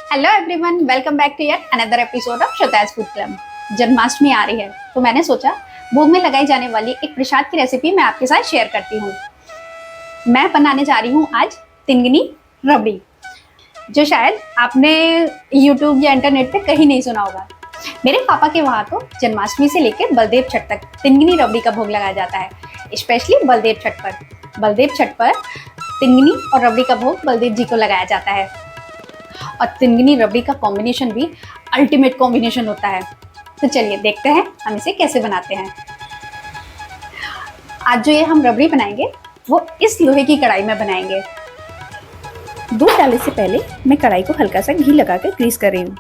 Hello everyone, welcome back to yet another episode of Shweta's food club. Janmashtami आ रही है तो मैंने सोचा भोग में लगाई जाने वाली एक प्रसाद की रेसिपी मैं आपके साथ शेयर करती हूँ। मैं बनाने जा रही हूँ आज तिंगनी रबड़ी, जो शायद आपने यूट्यूब या इंटरनेट पे कहीं नहीं सुना होगा। मेरे पापा के वहाँ तो जन्माष्टमी से लेकर बलदेव छठ तक तिंगनी रबड़ी का भोग लगाया जाता है, स्पेशली बलदेव छठ पर। बलदेव छठ पर तिंगनी और रबड़ी का भोग बलदेव जी को लगाया जाता है और तिंगनी रबड़ी का कॉम्बिनेशन भी अल्टीमेट कॉम्बिनेशन होता है। तो चलिए देखते हैं हम इसे कैसे बनाते हैं। आज जो ये हम रबड़ी बनाएंगे वो इस लोहे की कढ़ाई में बनाएंगे। दूध डालने से पहले मैं कढ़ाई को हल्का सा घी लगाकर ग्रीस कर रही हूँ,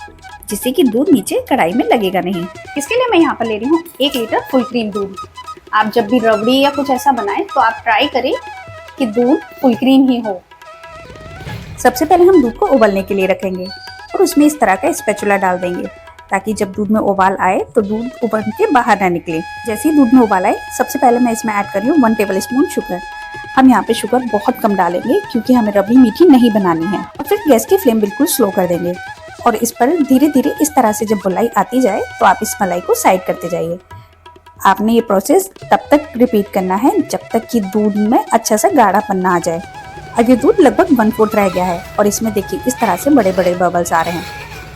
जिससे कि दूध नीचे कढ़ाई में लगेगा नहीं। इसके लिए मैं यहाँ पर ले रही हूँ 1 लीटर फुल क्रीम दूध। आप जब भी रबड़ी या कुछ ऐसा बनाएं तो आप ट्राई करें कि दूध फुल क्रीम ही हो। सबसे पहले हम दूध को उबलने के लिए रखेंगे और उसमें इस तरह का स्पैचुला डाल देंगे, ताकि जब दूध में उबाल आए तो दूध उबल के बाहर ना निकले। जैसे ही दूध में उबाल आए, सबसे पहले मैं इसमें ऐड कर रही हूँ 1 टेबल स्पून शुगर। हम यहाँ पे शुगर बहुत कम डालेंगे क्योंकि हमें रबड़ी मीठी नहीं बनानी है। और फिर गैस की फ्लेम बिल्कुल स्लो कर देंगे और इस पर धीरे धीरे इस तरह से जब मलाई आती जाए तो आप इस मलाई को साइड करते जाइए। आपने ये प्रोसेस तब तक रिपीट करना है जब तक कि दूध में अच्छा सा गाढ़ापन ना आ जाए। अब ये दूध लगभग 1/4 रह गया है और इसमें देखिए इस तरह से बड़े बड़े बबल्स आ रहे हैं।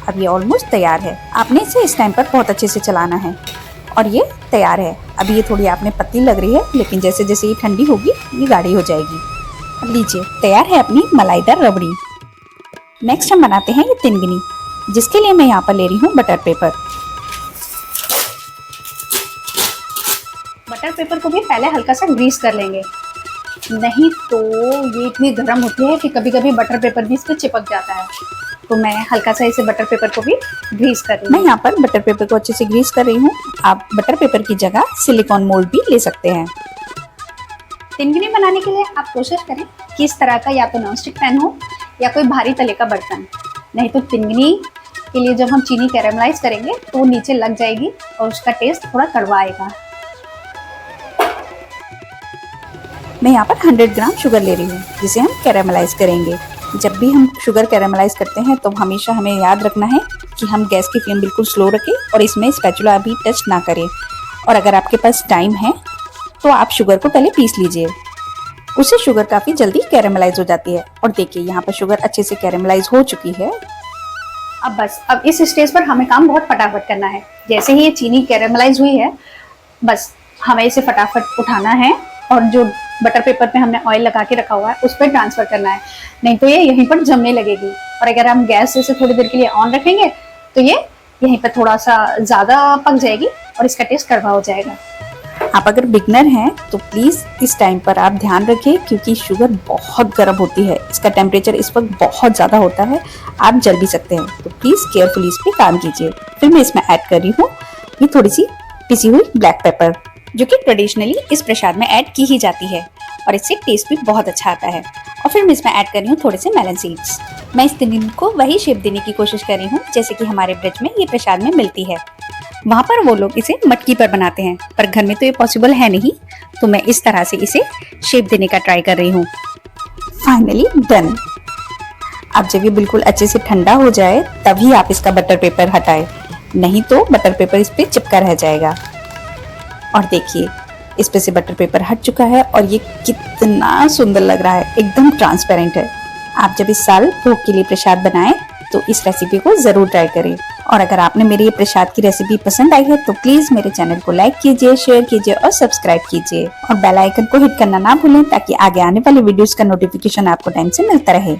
अब ये ऑलमोस्ट तैयार है। आपने इसे इस टाइम पर बहुत अच्छे से चलाना है और ये तैयार है। अभी ये थोड़ी आप में पतली लग रही है, लेकिन जैसे जैसे ये ठंडी होगी ये गाढ़ी हो जाएगी। अब लीजिए, तैयार है अपनी मलाईदार रबड़ी। नेक्स्ट हम बनाते हैं ये तिंगनी, जिसके लिए मैं यहाँ पर ले रही हूँ बटर पेपर। बटर पेपर को भी पहले हल्का सा ग्रीस कर लेंगे, नहीं तो ये इतनी गर्म होती है कि कभी कभी बटर पेपर भी इस पर चिपक जाता है। तो मैं हल्का सा इसे बटर पेपर को भी ग्रीस कर रही हूँ। मैं यहाँ पर बटर पेपर को अच्छे से ग्रीस कर रही हूँ। आप बटर पेपर की जगह सिलिकॉन मोल्ड भी ले सकते हैं। तिंगनी बनाने के लिए आप कोशिश करें कि इस तरह का या तो नॉनस्टिक पैन हो या कोई भारी तले का बर्तन, नहीं तो तिंगनी के लिए जब हम चीनी कैरेमलाइज करेंगे तो वो नीचे लग जाएगी और उसका टेस्ट थोड़ा कड़वा आएगा। मैं यहाँ पर 100 ग्राम शुगर ले रही हूँ, जिसे हम कैरेमलाइज करेंगे। जब भी हम शुगर कैरेमलाइज करते हैं तो हमेशा हमें याद रखना है कि हम गैस की फ्लेम बिल्कुल स्लो रखें और इसमें स्पैचुला अभी टच ना करें। और अगर आपके पास टाइम है तो आप शुगर को पहले पीस लीजिए, उससे शुगर काफ़ी जल्दी कैरेमलाइज हो जाती है। और देखिए यहाँ पर शुगर अच्छे से कैरेमलाइज हो चुकी है। अब इस स्टेज पर हमें काम बहुत फटाफट करना है। जैसे ही ये चीनी कैरेमलाइज हुई है, बस हमें इसे फटाफट उठाना है और जो बटर पेपर पे हमने ऑयल लगा के रखा हुआ है उस पर ट्रांसफर करना है, नहीं तो ये यहीं पर जमने लगेगी। और अगर हम गैस इसे थोड़ी देर के लिए ऑन रखेंगे तो ये यहीं पर थोड़ा सा ज़्यादा पक जाएगी और इसका टेस्ट कड़वा हो जाएगा। आप अगर बिगनर हैं तो प्लीज़ इस टाइम पर आप ध्यान रखिए, क्योंकि शुगर बहुत गर्म होती है। इसका टेम्परेचर इस वक्त बहुत ज़्यादा होता है, आप जल भी सकते हैं। तो प्लीज़ केयरफुली इस पर काम कीजिए। फिर मैं इसमें ऐड कर रही हूँ ये थोड़ी सी पिसी हुई ब्लैक पेपर, जो कि ट्रेडिशनली इस प्रसाद में ऐड की ही जाती है और इससे टेस्ट भी बहुत अच्छा आता है। और फिर मैं इसमें ऐड कर रही हूँ थोड़े से मेलन सीड्स। मैं इस तिंगनी को वही शेप देने की कोशिश कर रही हूँ जैसे कि हमारे ब्रज में ये प्रसाद में मिलती है। वहाँ पर वो लोग इसे मटकी पर बनाते हैं, पर घर में तो ये पॉसिबल है नहीं, तो मैं इस तरह से इसे शेप देने का ट्राई कर रही हूँ। Finally done. अब जब ये बिल्कुल अच्छे से ठंडा हो जाए तभी आप इसका बटर पेपर हटाएं, नहीं तो बटर पेपर इस पर चिपका रह जाएगा। और देखिए इस पे से बटर पेपर हट चुका है और ये कितना सुंदर लग रहा है, एकदम ट्रांसपेरेंट है। आप जब इस साल भोग के लिए प्रसाद बनाएं तो इस रेसिपी को जरूर ट्राई करें। और अगर आपने मेरी ये प्रसाद की रेसिपी पसंद आई है तो प्लीज मेरे चैनल को लाइक कीजिए, शेयर कीजिए और सब्सक्राइब कीजिए और बेल आइकन को हिट करना ना भूलें, ताकि आगे आने वाले वीडियोस का नोटिफिकेशन आपको टाइम से मिलता रहे।